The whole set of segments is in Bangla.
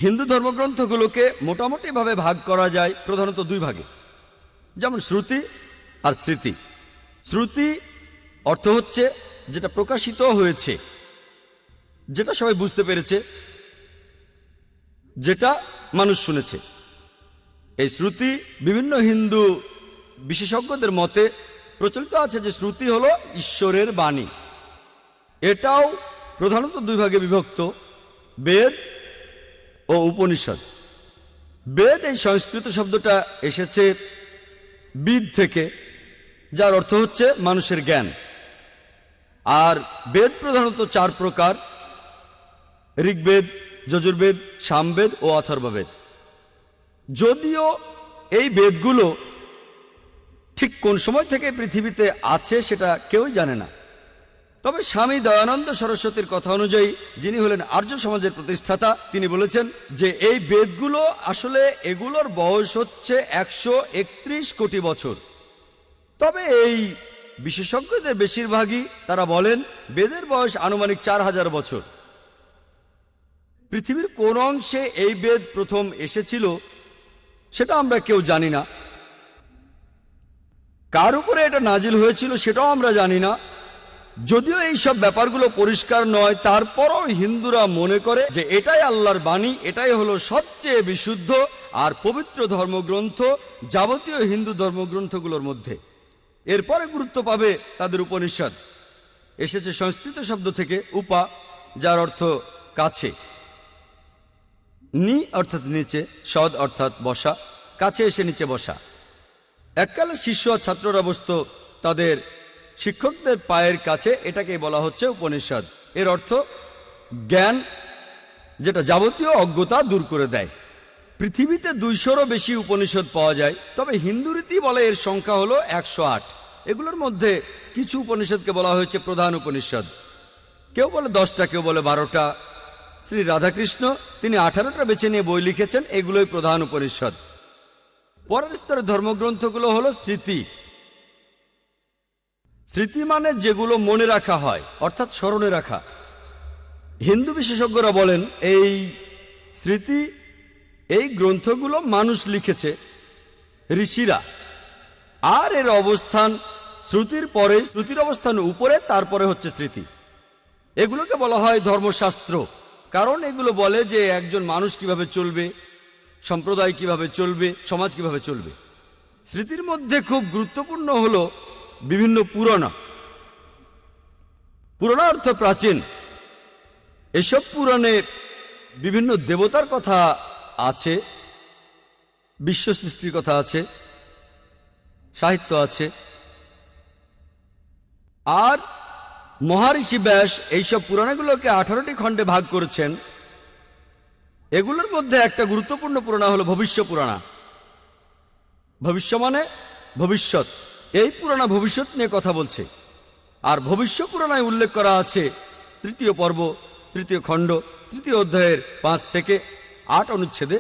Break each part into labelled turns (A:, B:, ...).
A: হিন্দু ধর্মগ্রন্থগুলোকে মোটামুটিভাবে ভাগ করা যায় প্রধানত দুই ভাগে, যেমন শ্রুতি আর স্মৃতি। শ্রুতি অর্থ হচ্ছে যেটা প্রকাশিত হয়েছে, যেটা সবাই বুঝতে পেরেছে, যেটা মানুষ শুনেছে। এই শ্রুতি বিভিন্ন হিন্দু বিশেষজ্ঞদের মতে প্রচলিত আছে যে শ্রুতি হলো ঈশ্বরের বাণী। এটাও প্রধানত দুই ভাগে বিভক্ত, বেদ ও উপনিষদ। বেদ এই সংস্কৃত শব্দটা এসেছে বিদ থেকে, যার অর্থ হচ্ছে মানুষের জ্ঞান। আর বেদ প্রধানত চার প্রকার: ঋগ্বেদ, যজুর্বেদ, সামবেদ ও অথর্ববেদ। যদিও এই বেদগুলো ঠিক কোন সময় থেকে পৃথিবীতে আছে সেটা কেউই জানে না, তবে স্বামী দয়ানন্দ সরস্বতীর কথা অনুযায়ী, যিনি হলেন আর্য সমাজের প্রতিষ্ঠাতা, তিনি বলেছেন যে এই বেদগুলো আসলে এগুলোর বয়স হচ্ছে 131 কোটি বছর। তবে এই বিশেষজ্ঞদের বেশিরভাগই তারা বলেন বেদের বয়স আনুমানিক 4000 বছর। পৃথিবীর কোন অংশে এই বেদ প্রথম এসেছিল সেটা আমরা কেউ জানি না, কার উপরে এটা নাজিল হয়েছিল সেটাও আমরা জানি না। যদিও এই সব ব্যাপারগুলো পরিষ্কার নয়, তারপরও হিন্দুরা মনে করে যে এটাই আল্লাহর বাণী, এটাই হলো সবচেয়ে বিশুদ্ধ আর পবিত্র ধর্মগ্রন্থ যাবতীয় হিন্দু ধর্মগ্রন্থগুলোর মধ্যে। এরপরে গুরুত্ব পাবে তাদের উপনিষদ। এসেছে সংস্কৃত শব্দ থেকে উপা, যার অর্থ কাছে, নি অর্থাৎ নিচে, সদ অর্থাৎ বসা, কাছে এসে নিচে বসা। এককালে শিষ্য আর ছাত্ররা বসত তাদের শিক্ষকদের পায়ের কাছে, এটাকে বলা হচ্ছে উপনিষদ। এর অর্থ জ্ঞান, যেটা যাবতীয় অজ্ঞতা দূর করে দেয়। পৃথিবীতে 200-রও বেশি উপনিষদ পাওয়া যায়, তবে হিন্দু রীতি বলে এর সংখ্যা হলো 108। এগুলোর মধ্যে কিছু উপনিষদকে বলা হয়েছে প্রধান উপনিষদ। কেউ বলে 10টা, কেউ বলে 12টা। শ্রী রাধাকৃষ্ণ তিনি 18টা বেছে নিয়ে বই লিখেছেন, এগুলোই প্রধান উপনিষদ। পরের স্তরের ধর্মগ্রন্থগুলো হলো স্মৃতি। স্মৃতি মানে যেগুলো মনে রাখা হয়, অর্থাৎ স্মরণে রাখা। হিন্দু বিশেষজ্ঞরা বলেন এই স্মৃতি, এই গ্রন্থগুলো মানুষ লিখেছে, ঋষিরা। আর এর অবস্থান শ্রুতির পরে, শ্রুতির অবস্থান উপরে, তারপরে হচ্ছে স্মৃতি। এগুলোকে বলা হয় ধর্মশাস্ত্র, কারণ এগুলো বলে যে একজন মানুষ কিভাবে চলবে, সম্প্রদায় কিভাবে চলবে, সমাজ কিভাবে চলবে। স্মৃতির মধ্যে খুব গুরুত্বপূর্ণ হলো বিভিন্ন পুরাণ। পুরাণ অর্থ প্রাচীন। এসব পুরাণে বিভিন্ন দেবতার কথা আছে, বিশ্ব সৃষ্টির কথা আছে, সাহিত্য আছে। আর মহারিষি ব্যাস এইসব পুরাণগুলোকে 18টি খণ্ডে ভাগ করেছেন। এগুলোর মধ্যে একটা গুরুত্বপূর্ণ পুরাণ হলো ভবিষ্য পুরাণ। ভবিষ্য মানে ভবিষ্যৎ। এই পুরাণ ভবিষ্যৎ নিয়ে কথা বলছে। আর ভবিষ্য পুরাণে উল্লেখ করা আছে 3য় পর্ব, 3য় খণ্ড, 3য় অধ্যায়ের 5 থেকে 8 অনুচ্ছেদে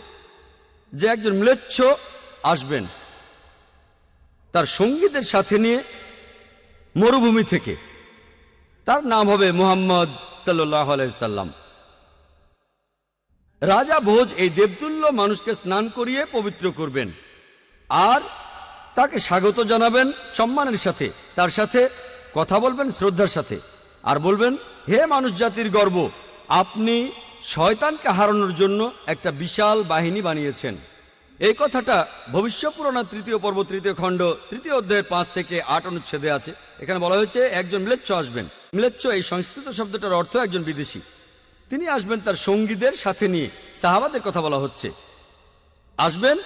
A: যে একজন ম্লেচ্ছ আসবেন তার সঙ্গীদের সাথে নিয়ে মরুভূমি থেকে। তার নাম হবে মুহাম্মদ সাল্লাল্লাহু আলাইহি সাল্লাম। রাজা ভোজ এই দেবতুল্য মানুষকে স্নান করিয়ে পবিত্র করবেন আর তাকে স্বাগত জানাবেন সম্মানের সাথে, তার সাথে কথা বলবেন শ্রদ্ধার সাথে, আর বলবেন, হে মানুষ জাতির গর্ব, আপনি শয়তানকে হারানোর জন্য একটা বিশাল বাহিনী বানিয়েছেন। এই কথাটা ভবিষ্য পুরাণ 3য় পর্ব, 3য় খণ্ড, 3য় অধ্যায়ের 5 থেকে 8 অনুচ্ছেদে আছে। এখানে বলা হয়েছে একজন ম্লেচ্ছ আসবেন। ম্লেচ্ছ এই সংস্কৃত শব্দটার অর্থ একজন বিদেশি। তিনি আসবেন তার সঙ্গীদের সাথে নিয়ে, সাহাবাদের কথা বলা হচ্ছে। আসবেন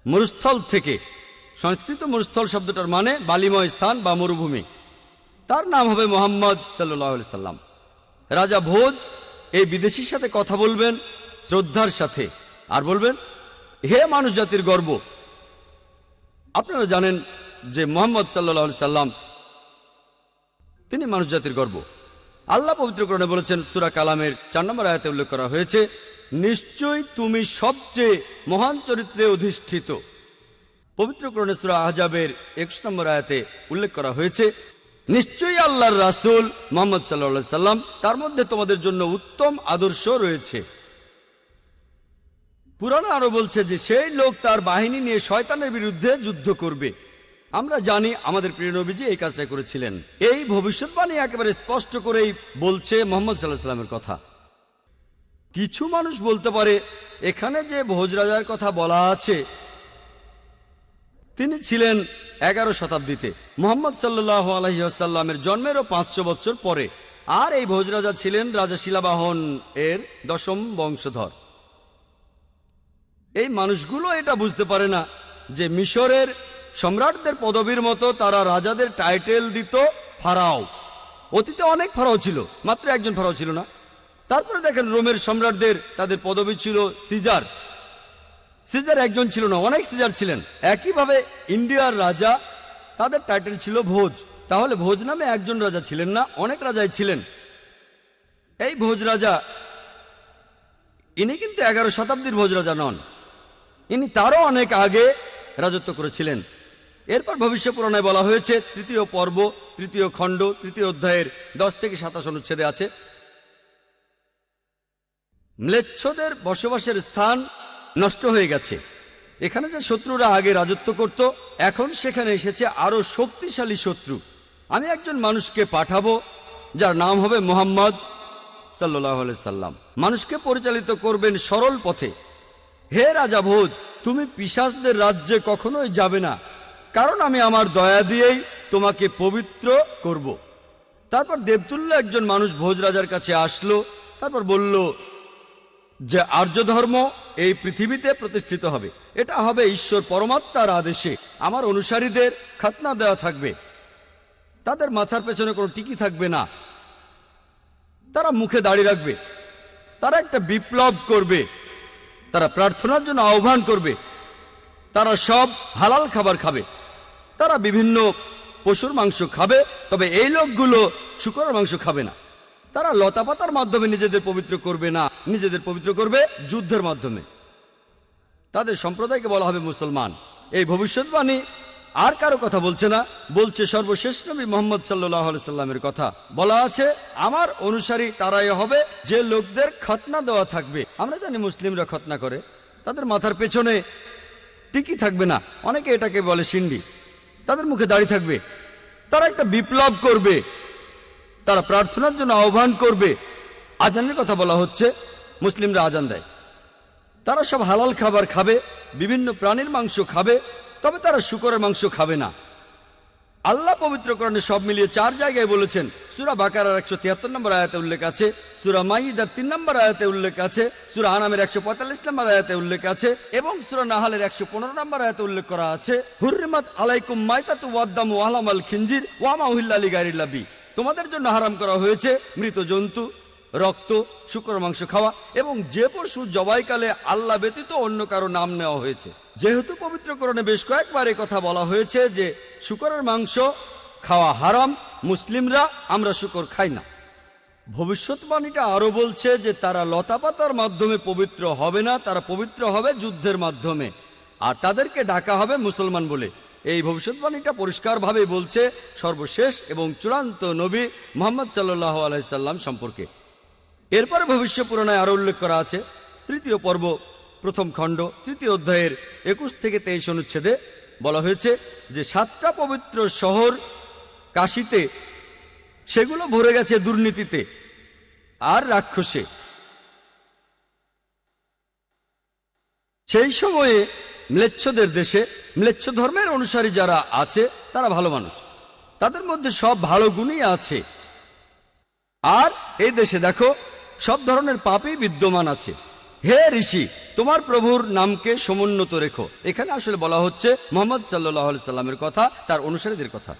A: মরুস্থল থেকে। সংস্কৃত মরুস্থল শব্দটার মানে বালিময় স্থান বা মরুভূমি। তার নাম হবে মুহাম্মদ সাল্লাল্লাহু আলাইহি সাল্লাম। রাজা ভোজ এই বিদেশির সাথে কথা বলবেন শ্রদ্ধার সাথে, আর বলবেন, হে মানুষ জাতির গর্ব। আপনারা জানেন যে মুহাম্মদ সাল্লাল্লাহু আলাইহি সাল্লাম তিনি মানুষ জাতির গর্ব। আল্লাহ পবিত্র কোরআনে বলেছেন, সূরা কালামের 4 নম্বর আয়াতে উল্লেখ করা হয়েছে, নিশ্চয়ই তুমি সবচেয়ে মহান চরিত্রে অধিষ্ঠিত। পবিত্র কোরআনে সূরা আহজাবের 21 নম্বর আয়াতে উল্লেখ করা হয়েছে, নিশ্চয়ই আল্লাহর রাসূল মুহাম্মদ সাল্লাল্লাহু আলাইহি সাল্লাম, তার মধ্যে তোমাদের জন্য উত্তম আদর্শ রয়েছে। পুরাণ আরো বলছে যে সেই লোক তার বাহিনী নিয়ে শয়তানের বিরুদ্ধে যুদ্ধ করবে। আমরা জানি আমাদের প্রিয় নবীজি এই কাজটা করেছিলেন। এই ভবিষ্যৎবাণী একেবারে স্পষ্ট করেই বলছে মুহাম্মদ সাল্লাল্লাহু আলাইহি ওয়াসাল্লামের কথা। কিছু মানুষ বলতে পারে এখানে যে ভোজ রাজার কথা বলা আছে তিনি ছিলেন 11 শতাব্দীতে, মুহাম্মদ সাল্লাল্লাহু আলাইহি ওয়াসাল্লামের জন্মেরও 500 বছর পরে। আর এই ভোজ রাজা ছিলেন রাজা শিলাবাহন এর 10ম বংশধর। এই মানুষগুলো এটা বুঝতে পারে না যে মিশরের সম্রাটদের পদবীর মতো তারা রাজাদের টাইটেল দিত ফারাও। অতীতে অনেক ফারাও ছিল, মাত্র একজন ফারাও ছিল না। তারপরে দেখেন রোমের সম্রাটদের তাদের পদবী ছিল সিজার। সিজার একজন ছিল না, অনেক সিজার ছিলেন। একইভাবে ইন্ডিয়ার রাজা তাদের টাইটেল ছিল ভোজ। তাহলে ভোজ নামে একজন রাজা ছিলেন না, অনেক রাজাই ছিলেন। এই ভোজ রাজা ইনি কিন্তু 11 শতাব্দীর ভোজ রাজা নন, ইনি তারও অনেক আগে রাজত্ব করেছিলেন। এরপর ভবিষ্য পুরাণে বলা হয়েছে 3য় পর্ব 3য় খণ্ড 3য় অধ্যায়ের 10 থেকে 27 অনুচ্ছেদে আছে, ম্লেচ্ছদের বসবাসের স্থান নষ্ট হয়ে গেছে। এখানে যে শত্রুরা আগে রাজত্ব করত এখন সেখানে এসেছে আরো শক্তিশালী শত্রু। আমি একজন মানুষকে পাঠাবো যার নাম হবে মুহাম্মদ সাল্লাল্লাহু আলাইহি সাল্লাম। মানুষকে পরিচালিত করবেন সরল পথে। হে রাজা ভোজ, তুমি পিশাচদের রাজ্যে কখনোই যাবে না, কারণ আমি আমার দয়া দিয়েই তোমাকে পবিত্র করব। তারপর দেবতুল্য একজন মানুষ ভোজ রাজার কাছে আসলো, তারপর বলল যে আর্য ধর্ম এই পৃথিবীতে প্রতিষ্ঠিত হবে, এটা হবে ঈশ্বর পরমাত্মার আদেশে। আমার অনুসারীদের খাতনা দেওয়া থাকবে, তাদের মাথার পেছনে কোনো টিকি থাকবে না, তারা মুখে দাড়ি রাখবে, তারা একটা বিপ্লব করবে, তারা প্রার্থনার জন্য আহ্বান করবে, তারা সব হালাল খাবার খাবে, তারা বিভিন্ন পশুর মাংস খাবে, তবে এই লোকগুলো শূকরের মাংস খাবে না। তারা লতাপাতার মাধ্যমে নিজেদের পবিত্র করবে না, নিজেদের পবিত্র করবে যুদ্ধের মাধ্যমে। তাদের সম্প্রদায়কে বলা হবে মুসলমান। এই ভবিষ্যৎবাণী আর কারো কথা বলছে না, বলছে সর্বশেষ নবী মুহাম্মদ সাল্লাল্লাহু আলাইহি সাল্লামের কথা। বলা আছে আমার অনুসারী তারাই হবে যে লোকদের খতনা দেওয়া থাকবে। আমরা জানি মুসলিমরা খতনা করে, তাদের মাথার পেছনে টিকি থাকবে না, অনেকে এটাকে বলে সিন্ডি, তাদের মুখে দাড়ি থাকবে, তারা একটা বিপ্লব করবে, তারা প্রার্থনার জন্য আহ্বান করবে। আজানের কথা বলা হচ্ছে, মুসলিমরা আজান দেয়, তারা সব হালাল খাবার খাবে, বিভিন্ন প্রাণীর মাংস খাবে, তবে তারা শূকরের মাংস খাবে না। আল্লাহ পবিত্র কোরআনে সব মিলিয়ে 4 জায়গায় বলেছেন। সূরা বাকারার 173 নম্বর আয়াতে উল্লেখ আছে, সূরা মাইদার 3 নম্বর আয়াতে উল্লেখ আছে, সূরা আনামের 145 নম্বর আয়াতে উল্লেখ আছে এবং সূরা নাহালের 115 নম্বর আয়াতে উল্লেখ করা আছে, হুররিমাত আলাইকুম মাইতাতু ওয়াদ-দামু ওয়া লাহমুল খিনজির ওয়া মা উহিল্লা লিগাইরিল্লাহ বি। তোমাদের জন্য হারাম করা হয়েছে মৃত জন্তু, রক্ত, শূকর মাংস খাওয়া এবং যে পশু জবাইকালে আল্লাহ ব্যতীত অন্য কারো নাম নেওয়া হয়েছে। যেহেতু পবিত্র কোরআনে বেশ কয়েকবার এই কথা বলা হয়েছে যে শূকরের মাংস খাওয়া হারাম, মুসলিমরা আমরা শূকর খাই না। ভবিষ্যৎবাণীটা আরো বলছে যে তারা লতাপাতার মাধ্যমে পবিত্র হবে না, তারা পবিত্র হবে যুদ্ধের মাধ্যমে, আর তাদেরকে ডাকা হবে মুসলমান বলে। এই ভবিষ্যৎবাণীটা পরিষ্কারভাবে বলছে সর্বশেষ এবং চূড়ান্ত নবী মুহাম্মদ সাল্লাল্লাহু আলাইহি সাল্লাম সম্পর্কে। এরপরে ভবিষ্য পুরাণে আরো উল্লেখ করা আছে 3য় পর্ব 1ম খণ্ড 3য় অধ্যায়ের 21 থেকে 23 অনুচ্ছেদে বলা হয়েছে যে 7টা পবিত্র শহর কাশীতে, সেগুলো ভরে গেছে দুর্নীতিতে আর রাক্ষসে। সেই সময়ে ম্লেচ্ছদের দেশে ম্লেচ্ছ ধর্মের অনুসারী যারা আছে তারা ভালো মানুষ, তাদের মধ্যে সব ভালো গুণই আছে। আর এই দেশে দেখো সব ধরনের পাপই বিদ্যমান আছে। হে ঋষি, তোমার প্রভুর নামকে সমুন্নত রেখো। এখানে আসলে বলা হচ্ছে মুহাম্মদ সাল্লাল্লাহু আলাইহি সাল্লামের কথা, তার অনুসারীদের কথা।